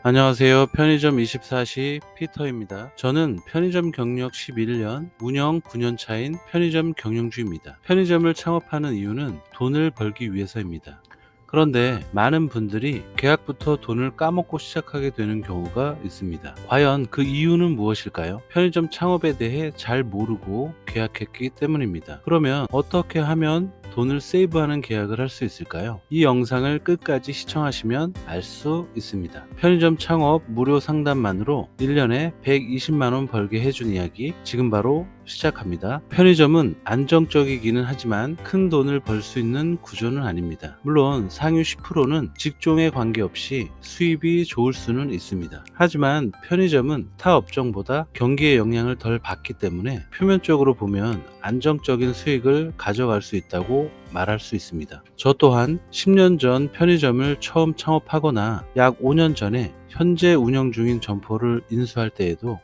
안녕하세요. 편의점 24시 피터입니다. 저는 편의점 경력 11년, 운영 9년 차인 편의점 경영주입니다. 편의점을 창업하는 이유는 돈을 벌기 위해서입니다. 그런데 많은 분들이 계약부터 돈을 까먹고 시작하게 되는 경우가 있습니다. 과연 그 이유는 무엇일까요? 편의점 창업에 대해 잘 모르고 계약했기 때문입니다. 그러면 어떻게 하면 돈을 세이브하는 계약을 할 수 있을까요? 이 영상을 끝까지 시청하시면 알 수 있습니다. 편의점 창업 무료 상담만으로 1년에 120만원 벌게 해준 이야기 지금 바로 시작합니다. 편의점은 안정적이기는 하지만 큰 돈을 벌 수 있는 구조는 아닙니다. 물론 상위 10%는 직종에 관계없이 수입이 좋을 수는 있습니다. 하지만 편의점은 타 업종보다 경기의 영향을 덜 받기 때문에 표면적으로 보면 안정적인 수익을 가져갈 수 있다고 말할 수 있습니다. 저 또한 10년 전 편의점을 처음 창업하거나 약 5년 전에 현재 운영 중인 점포를 인수할 때에도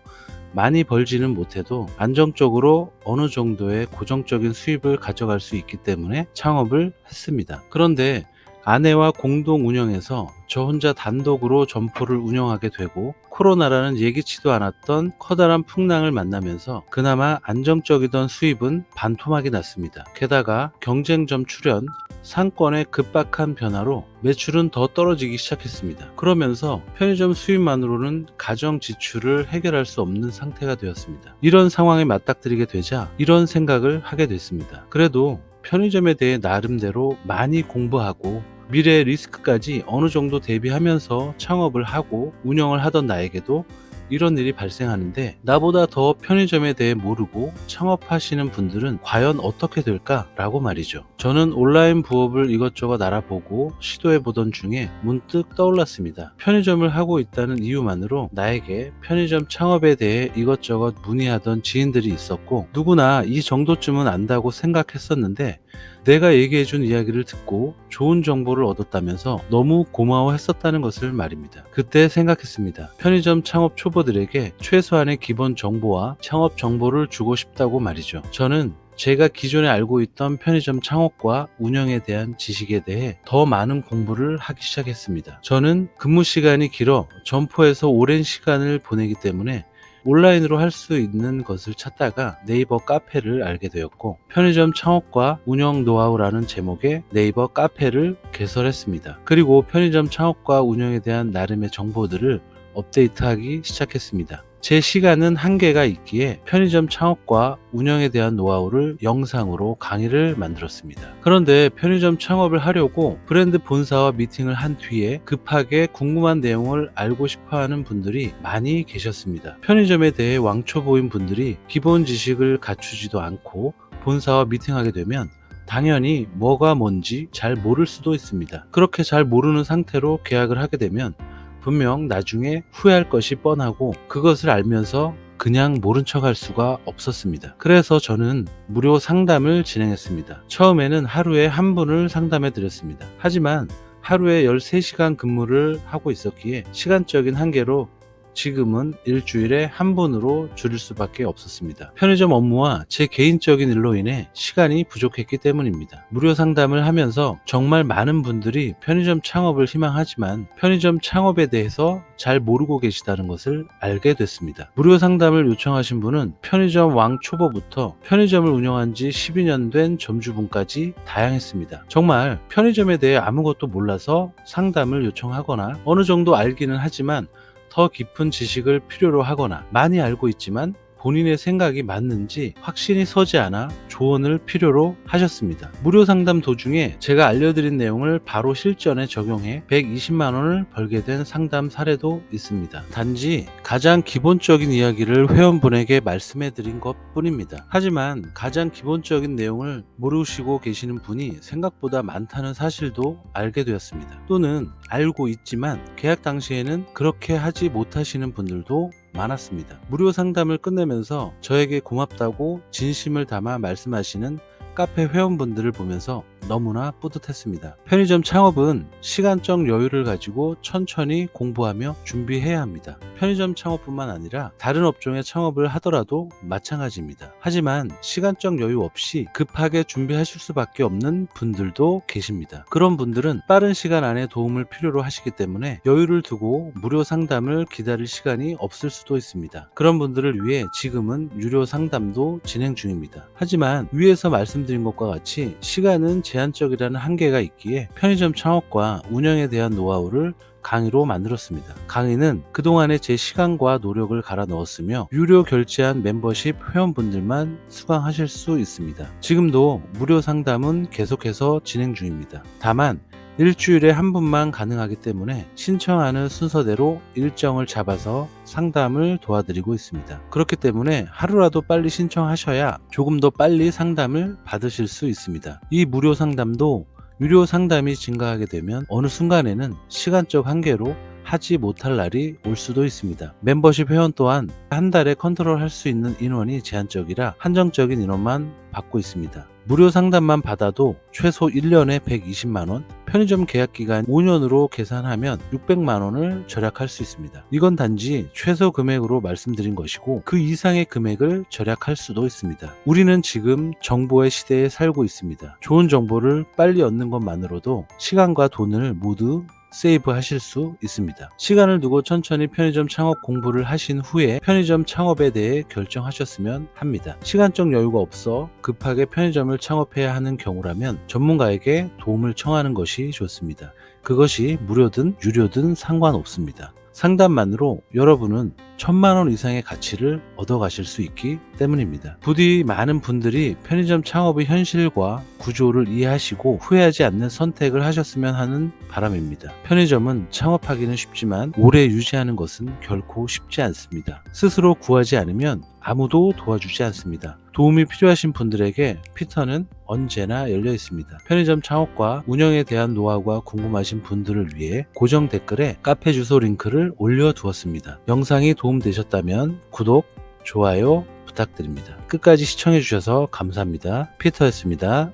많이 벌지는 못해도 안정적으로 어느 정도의 고정적인 수입을 가져갈 수 있기 때문에 창업을 했습니다. 그런데 아내와 공동 운영해서 저 혼자 단독으로 점포를 운영하게 되고 코로나라는 예기치도 않았던 커다란 풍랑을 만나면서 그나마 안정적이던 수입은 반토막이 났습니다. 게다가 경쟁점 출현, 상권의 급박한 변화로 매출은 더 떨어지기 시작했습니다. 그러면서 편의점 수입만으로는 가정 지출을 해결할 수 없는 상태가 되었습니다. 이런 상황에 맞닥뜨리게 되자 이런 생각을 하게 됐습니다. 그래도 편의점에 대해 나름대로 많이 공부하고 미래 리스크까지 어느 정도 대비하면서 창업을 하고 운영을 하던 나에게도 이런 일이 발생하는데 나보다 더 편의점에 대해 모르고 창업하시는 분들은 과연 어떻게 될까라고 말이죠. 저는 온라인 부업을 이것저것 알아보고 시도해보던 중에 문득 떠올랐습니다. 편의점을 하고 있다는 이유만으로 나에게 편의점 창업에 대해 이것저것 문의하던 지인들이 있었고 누구나 이 정도쯤은 안다고 생각했었는데 내가 얘기해준 이야기를 듣고 좋은 정보를 얻었다면서 너무 고마워했었다는 것을 말입니다. 그때 생각했습니다. 편의점 창업 초보들에게 최소한의 기본 정보와 창업 정보를 주고 싶다고 말이죠. 저는 제가 기존에 알고 있던 편의점 창업과 운영에 대한 지식에 대해 더 많은 공부를 하기 시작했습니다. 저는 근무 시간이 길어 점포에서 오랜 시간을 보내기 때문에 온라인으로 할 수 있는 것을 찾다가 네이버 카페를 알게 되었고 편의점 창업과 운영 노하우라는 제목의 네이버 카페를 개설했습니다. 그리고 편의점 창업과 운영에 대한 나름의 정보들을 업데이트하기 시작했습니다. 제 시간은 한계가 있기에 편의점 창업과 운영에 대한 노하우를 영상으로 강의를 만들었습니다. 그런데 편의점 창업을 하려고 브랜드 본사와 미팅을 한 뒤에 급하게 궁금한 내용을 알고 싶어하는 분들이 많이 계셨습니다. 편의점에 대해 왕초보인 분들이 기본 지식을 갖추지도 않고 본사와 미팅하게 되면 당연히 뭐가 뭔지 잘 모를 수도 있습니다. 그렇게 잘 모르는 상태로 계약을 하게 되면 분명 나중에 후회할 것이 뻔하고 그것을 알면서 그냥 모른 척 할 수가 없었습니다. 그래서 저는 무료 상담을 진행했습니다. 처음에는 하루에 한 분을 상담해 드렸습니다. 하지만 하루에 13시간 근무를 하고 있었기에 시간적인 한계로 지금은 일주일에 한 분으로 줄일 수밖에 없었습니다. 편의점 업무와 제 개인적인 일로 인해 시간이 부족했기 때문입니다. 무료 상담을 하면서 정말 많은 분들이 편의점 창업을 희망하지만 편의점 창업에 대해서 잘 모르고 계시다는 것을 알게 됐습니다. 무료 상담을 요청하신 분은 편의점 왕 초보부터 편의점을 운영한 지 12년 된 점주분까지 다양했습니다. 정말 편의점에 대해 아무것도 몰라서 상담을 요청하거나 어느 정도 알기는 하지만 더 깊은 지식을 필요로 하거나 많이 알고 있지만 본인의 생각이 맞는지 확신이 서지 않아 조언을 필요로 하셨습니다. 무료 상담 도중에 제가 알려드린 내용을 바로 실전에 적용해 120만 원을 벌게 된 상담 사례도 있습니다. 단지 가장 기본적인 이야기를 회원분에게 말씀해 드린 것 뿐입니다. 하지만 가장 기본적인 내용을 모르시고 계시는 분이 생각보다 많다는 사실도 알게 되었습니다. 또는 알고 있지만 계약 당시에는 그렇게 하지 못하시는 분들도 많았습니다. 무료 상담을 끝내면서 저에게 고맙다고 진심을 담아 말씀하시는 카페 회원분들을 보면서 너무나 뿌듯했습니다. 편의점 창업은 시간적 여유를 가지고 천천히 공부하며 준비해야 합니다. 편의점 창업뿐만 아니라 다른 업종의 창업을 하더라도 마찬가지입니다. 하지만 시간적 여유 없이 급하게 준비하실 수밖에 없는 분들도 계십니다. 그런 분들은 빠른 시간 안에 도움을 필요로 하시기 때문에 여유를 두고 무료 상담을 기다릴 시간이 없을 수도 있습니다. 그런 분들을 위해 지금은 유료 상담도 진행 중입니다. 하지만 위에서 말씀드린 것과 같이 시간은 제한적이라는 한계가 있기에 편의점 창업과 운영에 대한 노하우를 강의로 만들었습니다. 강의는 그동안의 제 시간과 노력을 갈아 넣었으며 유료 결제한 멤버십 회원분들만 수강하실 수 있습니다. 지금도 무료 상담은 계속해서 진행 중입니다. 다만 일주일에 한 분만 가능하기 때문에 신청하는 순서대로 일정을 잡아서 상담을 도와드리고 있습니다. 그렇기 때문에 하루라도 빨리 신청하셔야 조금 더 빨리 상담을 받으실 수 있습니다. 이 무료 상담도 유료 상담이 증가하게 되면 어느 순간에는 시간적 한계로 하지 못할 날이 올 수도 있습니다. 멤버십 회원 또한 한 달에 컨트롤할 수 있는 인원이 제한적이라 한정적인 인원만 받고 있습니다. 무료 상담만 받아도 최소 1년에 120만원, 편의점 계약기간 5년으로 계산하면 600만원을 절약할 수 있습니다. 이건 단지 최소 금액으로 말씀드린 것이고 그 이상의 금액을 절약할 수도 있습니다. 우리는 지금 정보의 시대에 살고 있습니다. 좋은 정보를 빨리 얻는 것만으로도 시간과 돈을 모두 세이브 하실 수 있습니다. 시간을 두고 천천히 편의점 창업 공부를 하신 후에 편의점 창업에 대해 결정하셨으면 합니다. 시간적 여유가 없어 급하게 편의점을 창업해야 하는 경우라면 전문가에게 도움을 청하는 것이 좋습니다. 그것이 무료든 유료든 상관없습니다. 상담만으로 여러분은 1000만원 이상의 가치를 얻어가실 수 있기 때문입니다. 부디 많은 분들이 편의점 창업의 현실과 구조를 이해하시고 후회하지 않는 선택을 하셨으면 하는 바람입니다. 편의점은 창업하기는 쉽지만 오래 유지하는 것은 결코 쉽지 않습니다. 스스로 구하지 않으면 아무도 도와주지 않습니다. 도움이 필요하신 분들에게 피터는 언제나 열려 있습니다. 편의점 창업과 운영에 대한 노하우가 궁금하신 분들을 위해 고정 댓글에 카페 주소 링크를 올려두었습니다. 영상이 도움되셨다면 구독, 좋아요 부탁드립니다. 끝까지 시청해주셔서 감사합니다. 피터였습니다.